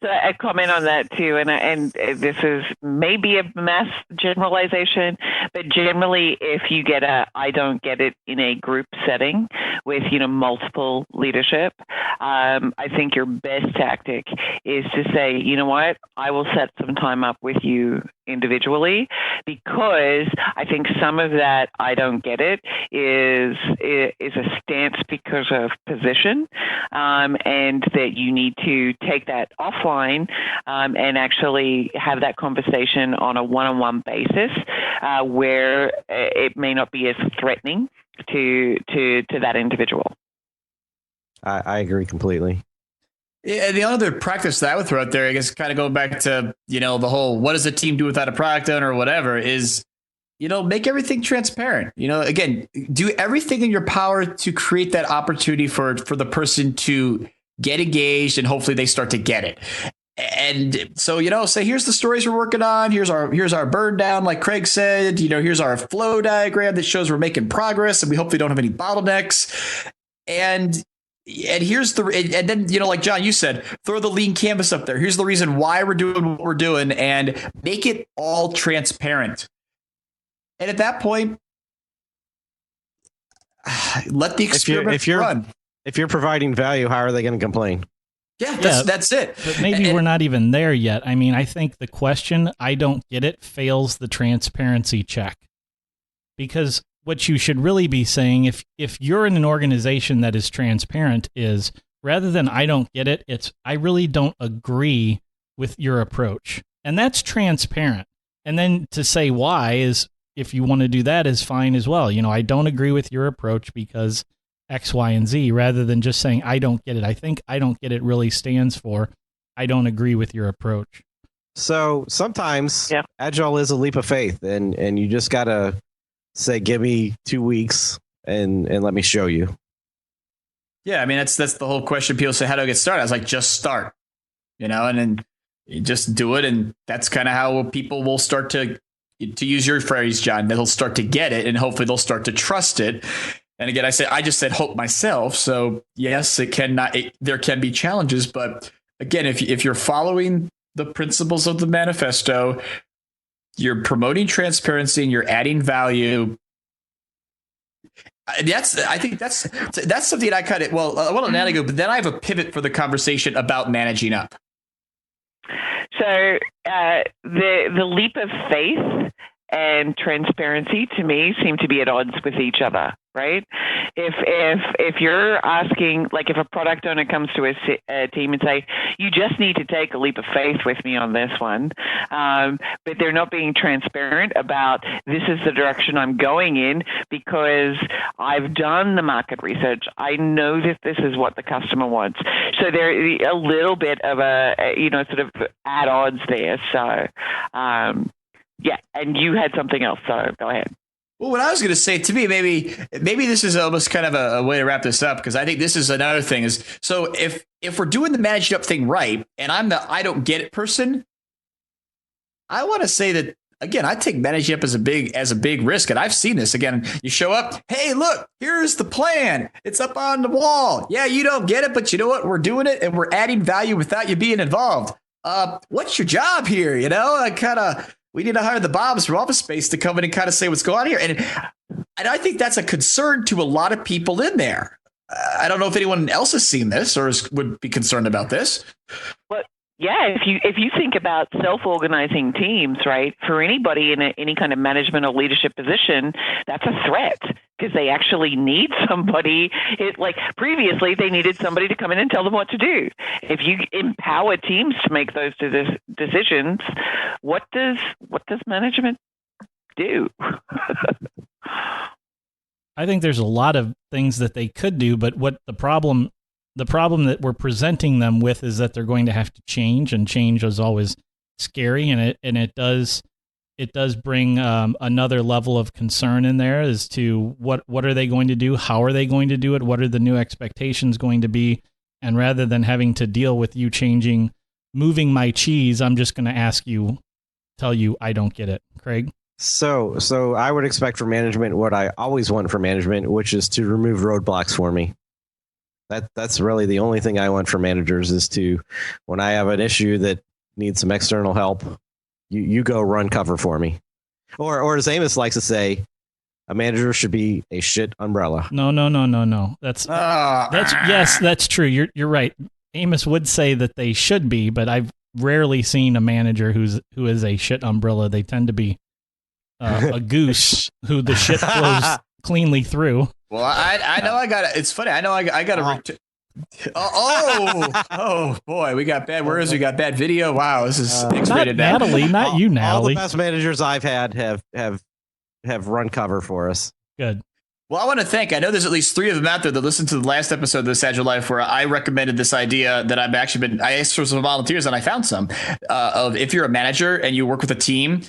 Speaker 7: So I comment on that too, and this is maybe a mass generalization, but generally, if you get I don't get it in a group setting with multiple leadership, I think your best tactic is to say, you know what, I will set some time up with you individually, because I think some of that I don't get it is a stance because of position, and that you need to take that offline and actually have that conversation on a one-on-one basis, where it may not be as threatening to that individual.
Speaker 5: I agree completely.
Speaker 6: Yeah, the other practice that I would throw out there, I guess, kind of going back to, the whole, what does a team do without a product owner or whatever, is, make everything transparent. Again, do everything in your power to create that opportunity for the person to get engaged, and hopefully they start to get it. And so, say, here's the stories we're working on. Here's our burn down, like Craig said. Here's our flow diagram that shows we're making progress, and we hopefully don't have any bottlenecks. And here's and then, like John, you said, throw the lean canvas up there. Here's the reason why we're doing what we're doing, and make it all transparent. And at that point, let the experiment run.
Speaker 5: If you're providing value, how are they going to complain?
Speaker 6: Yeah, that's it.
Speaker 3: But maybe we're not even there yet. I mean, I think the question, I don't get it, fails the transparency check. Because what you should really be saying, if you're in an organization that is transparent, is rather than I don't get it, it's I really don't agree with your approach. And that's transparent. And then to say why is, if you want to do that, is fine as well. I don't agree with your approach because X, Y, and Z, rather than just saying, I don't get it. I think I don't get it really stands for, I don't agree with your approach.
Speaker 5: So sometimes Agile is a leap of faith, and you just got to say, give me 2 weeks and let me show you.
Speaker 6: Yeah. I mean, that's the whole question. People say, how do I get started? I was like, just start, and then you just do it. And that's kind of how people will start to use your phrase, John, they'll start to get it, and hopefully they'll start to trust it. And again, I just said hope myself. So yes, there can be challenges, but again, if you're following the principles of the manifesto, you're promoting transparency and you're adding value. I think that's something I kind of, I want to navigate, but then I have a pivot for the conversation about managing up.
Speaker 7: So the leap of faith and transparency, to me, seem to be at odds with each other. right? If you're asking, like if a product owner comes to a team and say, you just need to take a leap of faith with me on this one, but they're not being transparent about this is the direction I'm going in because I've done the market research. I know that this is what the customer wants. So there a little bit of a sort of at odds there. So yeah, and you had something else, so go ahead.
Speaker 6: Well, what I was going to say, to me, maybe this is almost kind of a way to wrap this up, because I think this is another thing is, so if we're doing the managed up thing right, and I'm the I don't get it person, I want to say that, again, I take managing up as a big risk. And I've seen this. Again, you show up, hey, look, here's the plan. It's up on the wall. Yeah, you don't get it, but you know what? We're doing it and we're adding value without you being involved. What's your job here? We need to hire the Bobs from Office Space to come in and kind of say what's going on here. And I think that's a concern to a lot of people in there. I don't know if anyone else has seen this or would be concerned about this.
Speaker 7: But yeah, if you think about self-organizing teams, right, for anybody in any kind of management or leadership position, that's a threat because they actually need somebody. Like previously, they needed somebody to come in and tell them what to do. If you empower teams to make those decisions, what does management do?
Speaker 3: I think there's a lot of things that they could do, but what the problem that we're presenting them with is that they're going to have to change, and change is always scary, and it does bring another level of concern in there as to what are they going to do, how are they going to do it, what are the new expectations going to be, and rather than having to deal with you moving my cheese, I'm just going to tell you I don't get it. Craig?
Speaker 5: So I would expect for management what I always want for management, which is to remove roadblocks for me. That's really the only thing I want for managers is to, when I have an issue that needs some external help, you go run cover for me. Or as Amos likes to say, a manager should be a shit umbrella.
Speaker 3: No. That's true. You're right. Amos would say that they should be, but I've rarely seen a manager who is a shit umbrella. They tend to be a goose who the shit flows cleanly through.
Speaker 6: Well, I know I got it. It's funny. I know I got to. Oh boy, we got bad words. We got bad video. Wow, this is X-rated now.
Speaker 3: Natalie, not you, Natalie.
Speaker 5: All the best managers I've had have run cover for us.
Speaker 3: Good.
Speaker 6: Well, I want to thank. I know there's at least 3 of them out there that listened to the last episode of This Agile Life, where I recommended this idea that I asked for some volunteers and I found some of if you're a manager and you work with a team,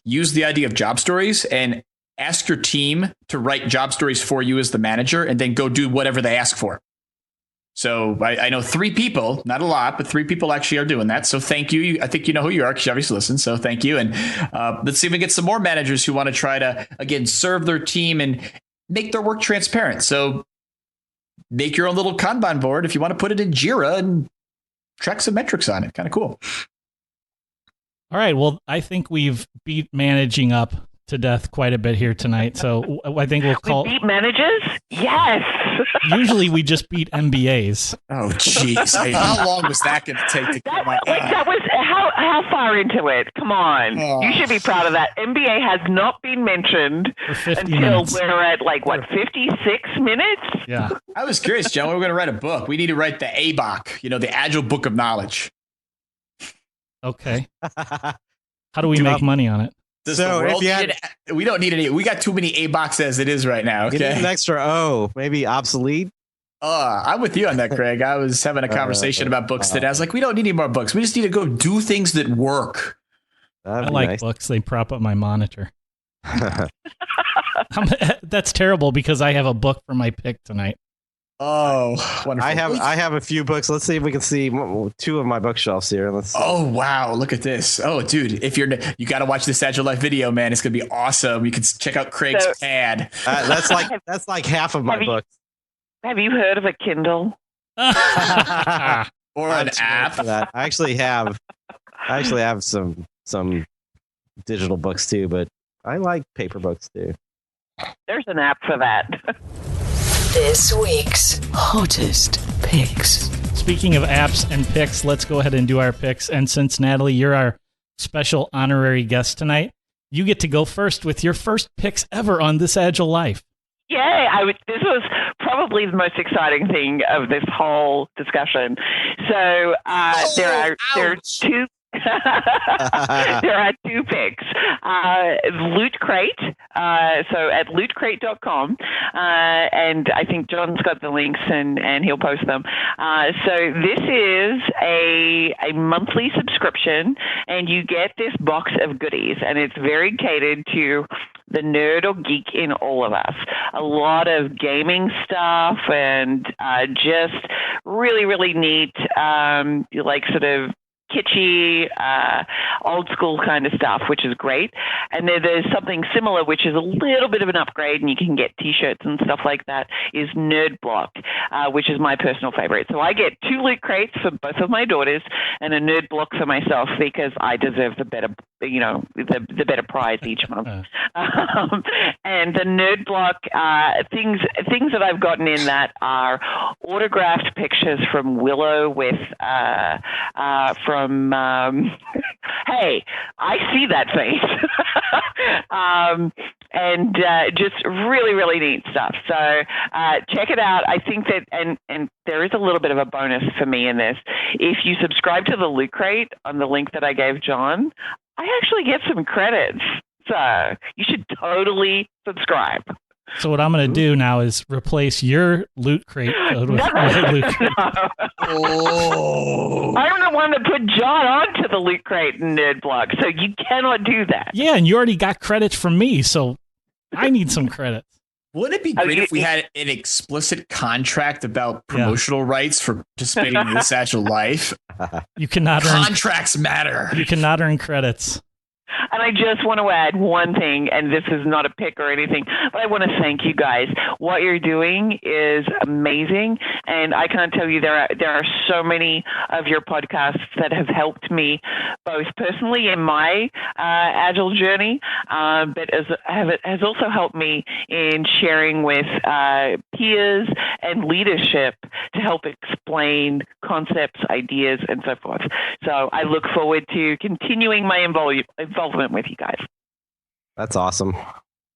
Speaker 6: use the idea of job stories and ask your team to write job stories for you as the manager, and then go do whatever they ask for. So I know 3 people, not a lot, but 3 people actually are doing that. So thank you. I think you know who you are because you obviously listen. So thank you. And let's see if we get some more managers who want to try to, again, serve their team and make their work transparent. So make your own little Kanban board if you want to put it in Jira and track some metrics on it. Kind of cool.
Speaker 3: All right. Well, I think we've beat managing up to death quite a bit here tonight. So I think we'll call...
Speaker 7: We beat managers? Yes.
Speaker 3: Usually we just beat MBAs.
Speaker 6: Oh, jeez. How long was that going to take to come out?
Speaker 7: That was how far into it? Come on.
Speaker 6: Oh.
Speaker 7: You should be proud of that. MBA has not been mentioned until
Speaker 3: minutes.
Speaker 7: We're at 56 minutes?
Speaker 3: Yeah.
Speaker 6: I was curious, John. We're going to write a book. We need to write the ABOK, the Agile Book if
Speaker 3: Okay. How do we make money on it?
Speaker 6: We don't need any. We got too many ABOKs as it is right now. Okay,
Speaker 5: you need an extra maybe obsolete.
Speaker 6: I'm with you on that, Craig. I was having a conversation about books today. I was like, we don't need any more books. We just need to go do things that work.
Speaker 3: I like nice. Books. They prop up my monitor. That's terrible because I have a book for my pick tonight.
Speaker 6: Oh, wonderful.
Speaker 5: I have a few books. Let's see if we can see 2 of my bookshelves here.
Speaker 6: Oh, wow. Look at this. Oh, dude, you got to watch this Agile Life video, man. It's going to be awesome. You can check out Craig's pad.
Speaker 5: That's like half of my books.
Speaker 7: Have you heard of a Kindle?
Speaker 6: Or an app?
Speaker 5: I actually have some digital books too, but I like paper books too.
Speaker 7: There's an app for that.
Speaker 4: This week's hottest picks.
Speaker 3: Speaking of apps and picks, let's go ahead and do our picks. And since, Natalie, you're our special honorary guest tonight, you get to go first with your first picks ever on This Agile Life.
Speaker 7: Yay! This was probably the most exciting thing of this whole discussion. So there are two. There are two picks. Loot Crate, so at lootcrate.com, and I think John's got the links and he'll post them. So this is a monthly subscription, and you get this box of goodies, and it's very catered to the nerd or geek in all of us. A lot of gaming stuff and just really, really neat, like sort of kitschy, old school kind of stuff, which is great. And there's something similar, which is a little bit of an upgrade, and you can get T-shirts and stuff like that, is Nerd Block, which is my personal favorite. So I get 2 Loot Crates for both of my daughters and a Nerd Block for myself because I deserve the better, the better prize each month. And the Nerd Block, things that I've gotten in that are autographed pictures from Willow with, hey, I see that face. And just really, really neat stuff. So check it out. I think that, and there is a little bit of a bonus for me in this. If you subscribe to the Loot Crate on the link that I gave John, I actually get some credits. So you should totally subscribe.
Speaker 3: So what I'm going to do now is replace your Loot Crate code with my Loot Crate.
Speaker 6: Oh.
Speaker 7: I'm the one that put John onto the Loot Crate and Nerd Block, so you cannot do that.
Speaker 3: Yeah, and you already got credits from me, so I need some credits.
Speaker 6: Wouldn't it be great if we had an explicit contract about promotional rights for participating in this Agile life?
Speaker 3: You cannot
Speaker 6: contracts matter.
Speaker 3: You cannot earn credits.
Speaker 7: And I just want to add one thing, and this is not a pick or anything, but I want to thank you guys. What you're doing is amazing, and I can't tell you there are so many of your podcasts that have helped me both personally in my Agile journey, but has also helped me in sharing with peers and leadership to help explain concepts, ideas, and so forth. So I look forward to continuing my involvement with you guys.
Speaker 5: That's awesome.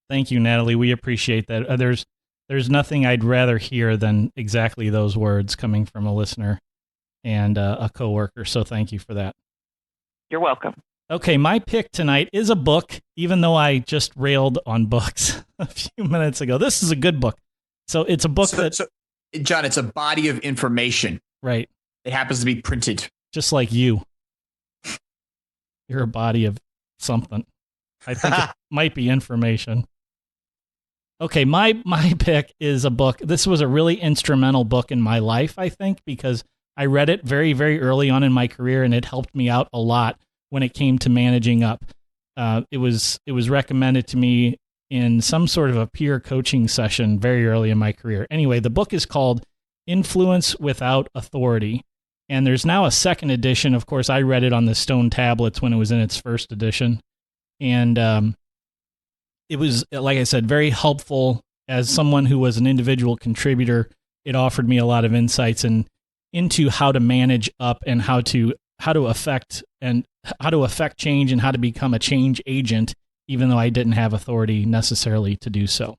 Speaker 3: Thank you, Natalie. We appreciate that. There's nothing I'd rather hear than exactly those words coming from a listener and a coworker. So thank you for that.
Speaker 7: You're welcome. Okay,
Speaker 3: my pick tonight is a book, even though I just railed on books a few minutes ago. This is a good book. So it's a book
Speaker 6: So, John, it's a body of information.
Speaker 3: Right.
Speaker 6: It happens to be printed.
Speaker 3: Just like you. You're a body of something. I think it might be information. Okay, my pick is a book. This was a really instrumental book in my life, I think, because I read it very, very early on in my career, and it helped me out a lot when it came to managing up. It was recommended to me in some sort of a peer coaching session very early in my career. Anyway, the book is called Influence Without Authority. And there's now a second edition. Of course, I read it on the stone tablets when it was in its first edition. And it was, like I said, very helpful. As someone who was an individual contributor, it offered me a lot of insights into how to manage up and how to affect change and how to become a change agent, even though I didn't have authority necessarily to do so.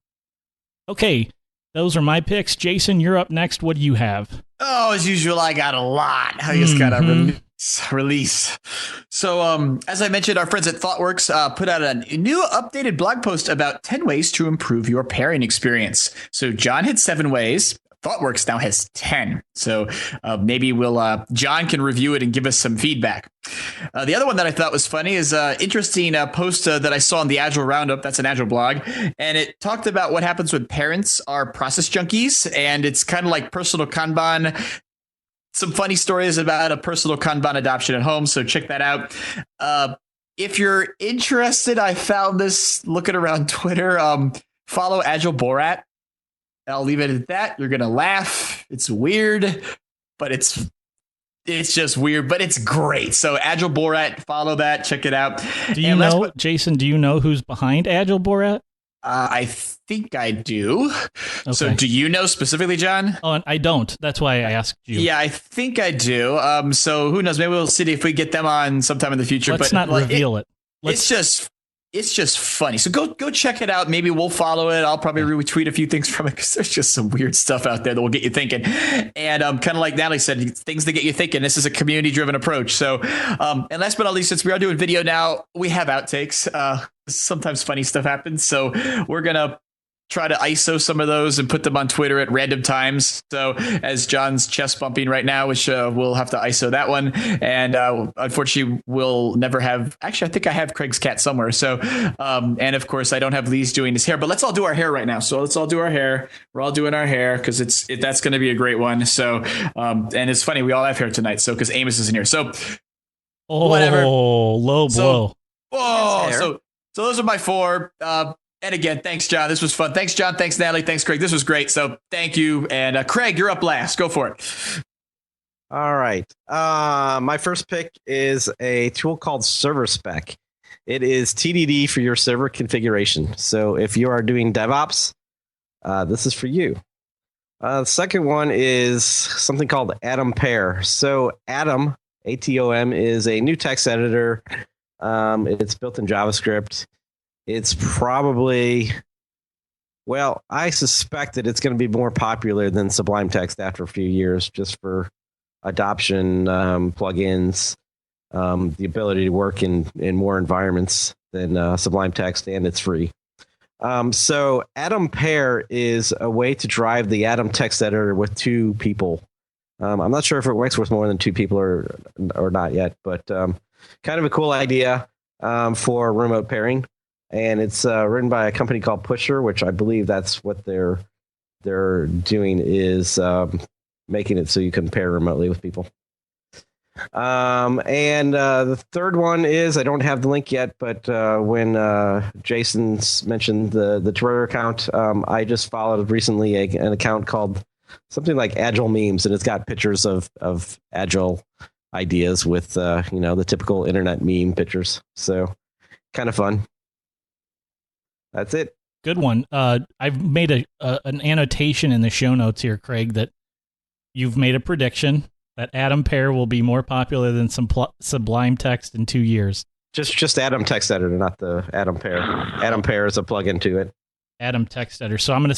Speaker 3: Okay, those are my picks. Jason, you're up next. What do you have?
Speaker 6: Oh, as usual, I got a lot. I just got to release. So, as I mentioned, our friends at ThoughtWorks put out a new updated blog post about 10 ways to improve your pairing experience. So John had 7 ways. ThoughtWorks now has 10. So maybe John can review it and give us some feedback. The other one that I thought was funny is an interesting post that I saw on the Agile Roundup. That's an Agile blog. And it talked about what happens when parents are process junkies. And it's kind of like personal Kanban. Some funny stories about a personal Kanban adoption at home. So check that out. If you're interested, I found this looking around Twitter. Follow Agile Borat. I'll leave it at that. You're going to laugh. It's weird, but it's just weird, but it's great. So Agile Borat, follow that. Check it out.
Speaker 3: Jason, do you know who's behind Agile Borat?
Speaker 6: I think I do.
Speaker 3: Okay.
Speaker 6: So do you know specifically, John?
Speaker 3: Oh, I don't. That's why I asked you.
Speaker 6: Yeah, I think I do. So who knows? Maybe we'll see if we get them on sometime in the future.
Speaker 3: Let's not reveal it.
Speaker 6: It's it's just funny. So go check it out. Maybe we'll follow it. I'll probably retweet a few things from it because there's just some weird stuff out there that will get you thinking. And kind of like Natalie said, things that get you thinking. This is a community-driven approach. So, and last but not least, since we are doing video now, we have outtakes. Sometimes funny stuff happens. So we're going to try to ISO some of those and put them on Twitter at random times. So as John's chest bumping right now, which we'll have to ISO that one. And unfortunately, we'll never have. Actually, I think I have Craig's cat somewhere. So and of course, I don't have Lee's doing his hair. But let's all do our hair right now. So let's all do our hair. We're all doing our hair because that's going to be a great one. So and it's funny, we all have hair tonight. So because Amos isn't here. So whatever.
Speaker 3: Low blow.
Speaker 6: So those are my 4. And again, thanks, John. This was fun. Thanks, John. Thanks, Natalie. Thanks, Craig. This was great. So thank you. And Craig, you're up last. Go for it.
Speaker 5: All right. My first pick is a tool called Server Spec. It is TDD for your server configuration. So if you are doing DevOps, this is for you. The second one is something called Atom Pair. So Atom, ATOM, is a new text editor. It's built in JavaScript. It's probably, well, I suspect that it's going to be more popular than Sublime Text after a few years, just for adoption, plugins, the ability to work in more environments than Sublime Text, and it's free. So Atom Pair is a way to drive the Atom text editor with 2 people. I'm not sure if it works with more than 2 people or not yet, but kind of a cool idea for remote pairing. And it's written by a company called Pusher, which I believe that's what they're doing is making it so you can pair remotely with people. And the third one is, I don't have the link yet, but when Jason mentioned the Twitter account, I just followed recently an account called something like Agile Memes, and it's got pictures of Agile ideas with the typical internet meme pictures. So kind of fun. That's it.
Speaker 3: Good one. I've made an annotation in the show notes here, Craig, that you've made a prediction that Atom Pair will be more popular than Sublime Text in 2 years.
Speaker 5: Just Atom Text Editor, not the Atom Pair. Atom Pair is a plugin to it.
Speaker 3: Atom Text Editor. So I'm going to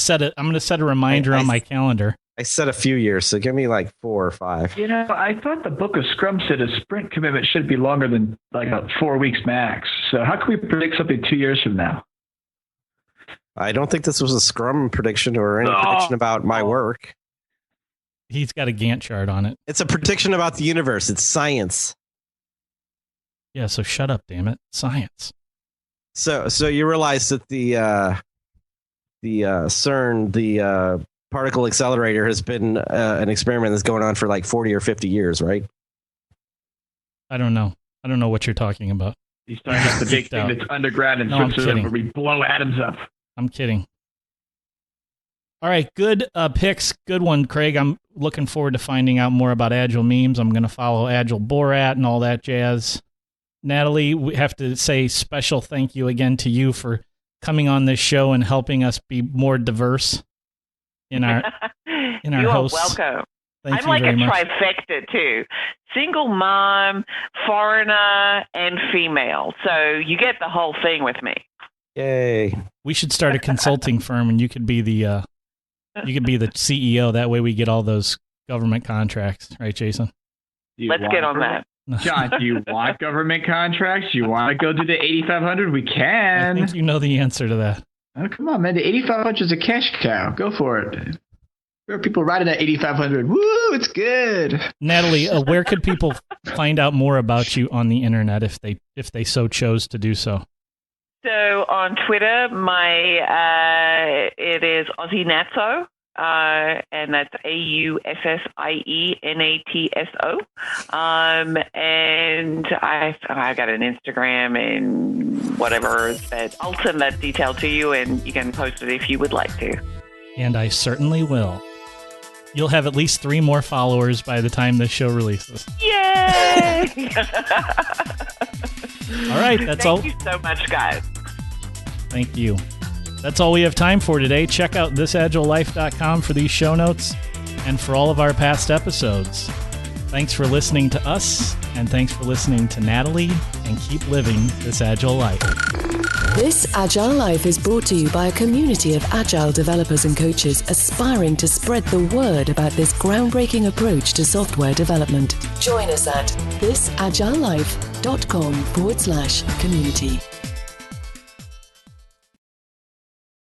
Speaker 3: set a reminder on my calendar.
Speaker 5: I said a few years, so give me like 4 or 5.
Speaker 8: I thought the book of Scrum said a sprint commitment should be longer than like 4 weeks max. So how can we predict something 2 years from now?
Speaker 5: I don't think this was a Scrum prediction or any prediction about my work.
Speaker 3: He's got a Gantt chart on it. It's
Speaker 5: a prediction about the universe. It's science.
Speaker 3: Yeah, so shut up, damn it. Science.
Speaker 5: So you realize that the CERN, the particle accelerator, has been an experiment that's going on for like 40 or 50 years, right?
Speaker 3: I don't know what you're talking about.
Speaker 8: He's talking about the big thing that's underground in Switzerland where we blow atoms up.
Speaker 3: I'm kidding. All right, good picks. Good one, Craig. I'm looking forward to finding out more about Agile Memes. I'm going to follow Agile Borat and all that jazz. Natalie, we have to say special thank you again to you for coming on this show and helping us be more diverse in our hosts.
Speaker 7: You are welcome.
Speaker 3: Thank
Speaker 7: I'm like a
Speaker 3: much.
Speaker 7: trifecta too. Single mom, foreigner, and female. So you get the whole thing with me.
Speaker 5: Yay.
Speaker 3: We should start a consulting firm and you could be the CEO. That way we get all those government contracts. Right, Jason?
Speaker 7: Let's get on that.
Speaker 8: John, do you want government contracts? You want to go do the 8,500? We can.
Speaker 3: I think you know the answer to that.
Speaker 8: Oh, come on, man. The 8,500 is a cash cow. Go for it. There are people riding at 8,500. Woo, it's good.
Speaker 3: Natalie, where could people find out more about you on the internet if they so chose to do so?
Speaker 7: So on Twitter, it is Aussie Natso, and that's AUSSIENATSO. And I got an Instagram and whatever, but I'll send that detail to you, and you can post it if you would like to.
Speaker 3: And I certainly will. You'll have at least 3 more followers by the time this show releases.
Speaker 7: Yay!
Speaker 3: All right, that's all.
Speaker 7: Thank you so much, guys.
Speaker 3: Thank you. That's all we have time for today. Check out thisagilelife.com for these show notes and for all of our past episodes. Thanks for listening to us, and thanks for listening to Natalie, and keep living this agile life.
Speaker 4: This Agile Life is brought to you by a community of Agile developers and coaches aspiring to spread the word about this groundbreaking approach to software development. Join us at thisagilelife.com/community.